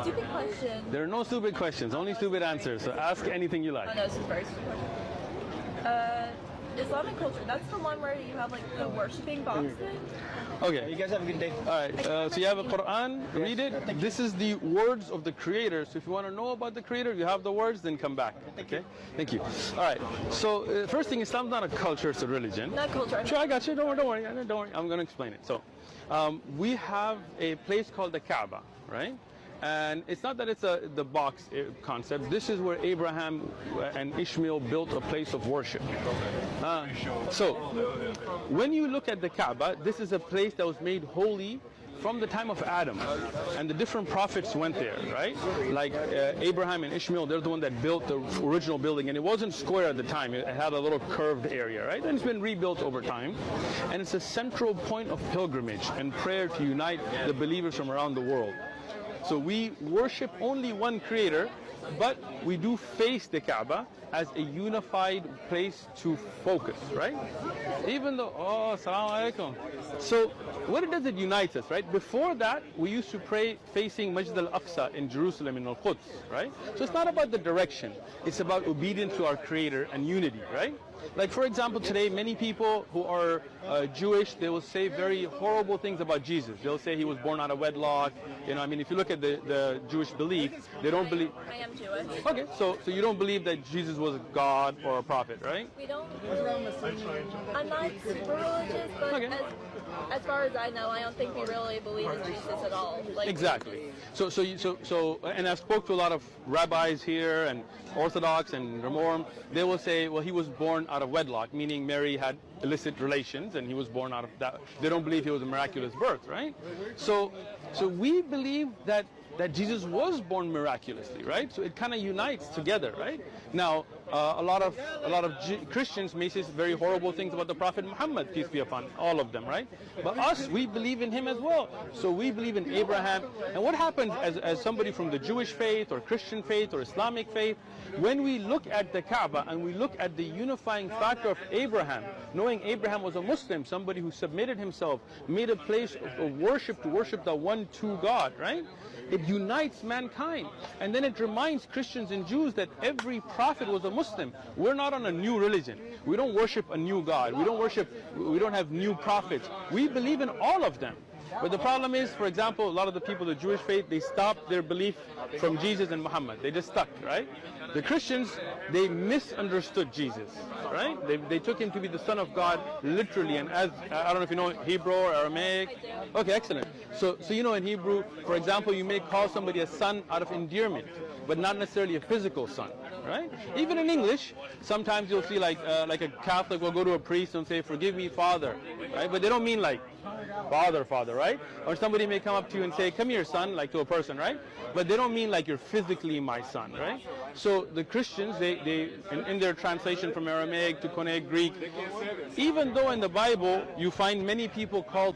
Stupid question. There are no stupid questions, only stupid answers. So ask anything you like. Oh no, this is very stupid question. Islamic culture, that's the one where you have like the worshipping box thing? Okay. You guys have a good day. All right, so you have a Quran, read it. This is the words of the Creator. So if you want to know about the Creator, you have the words, then come back. Okay? Thank you. All right, so first thing, Islam's not a culture, it's a religion. Not culture. Sure, I got you. Don't worry. Don't worry. I'm going to explain it. So we have a place called the Kaaba, right? And it's not that it's the box concept. This is where Abraham and Ishmael built a place of worship. So when you look at the Kaaba, this is a place that was made holy from the time of Adam, and the different prophets went there, right? Like Abraham and Ishmael, they're the one that built the original building, and it wasn't square at the time. It had a little curved area, right? And it's been rebuilt over time, and it's a central point of pilgrimage and prayer to unite the believers from around the world. So we worship only one Creator, but we do face the Kaaba as a unified place to focus, right? Even though, oh, assalamu alaikum. So what it does, it unites us, right? Before that, we used to pray facing Masjid al-Aqsa in Jerusalem, in Al-Quds, right? So it's not about the direction, it's about obedience to our Creator and unity, right? Like for example, today many people who are Jewish, they will say very horrible things about Jesus. They'll say he was born out of wedlock. You know, I mean, if you look at the Jewish belief, they don't believe. I am Jewish. Okay, so you don't believe that Jesus was God or a prophet, right? We don't really, I'm not super religious, but Okay. as far as I know, I don't think we really believe in Jesus at all. Like, Exactly. So, and I spoke to a lot of rabbis here and Orthodox and Reform. They will say, well, he was born out of wedlock, meaning Mary had illicit relations and he was born out of that. They don't believe he was a miraculous birth, right? So we believe that Jesus was born miraculously, right? So it kind of unites together, right? Now, a lot of Christians may say very horrible things about the Prophet Muhammad, peace be upon all of them, right? But us, we believe in him as well. So we believe in Abraham. And what happens as somebody from the Jewish faith or Christian faith or Islamic faith, when we look at the Kaaba and we look at the unifying factor of Abraham, knowing Abraham was a Muslim, somebody who submitted himself, made a place of worship to worship the one true God, right? It unites mankind. And then it reminds Christians and Jews that every prophet was a Muslim. We're not on a new religion. We don't worship a new God. We don't have new prophets. We believe in all of them. But the problem is, for example, a lot of the people of the Jewish faith, they stopped their belief from Jesus and Muhammad. They just stuck, right? The Christians, they misunderstood Jesus, right? They took him to be the Son of God, literally. And as, I don't know if you know Hebrew or Aramaic. Okay, excellent. So you know in Hebrew, for example, you may call somebody a son out of endearment, but not necessarily a physical son, right? Even in English, sometimes you'll see like a Catholic will go to a priest and say, "Forgive me, Father," right? But they don't mean like father, right? Or somebody may come up to you and say, "Come here, son," like to a person, right? But they don't mean like you're physically my son, right? So the Christians, they in their translation from Aramaic to Koine Greek, even though in the Bible you find many people called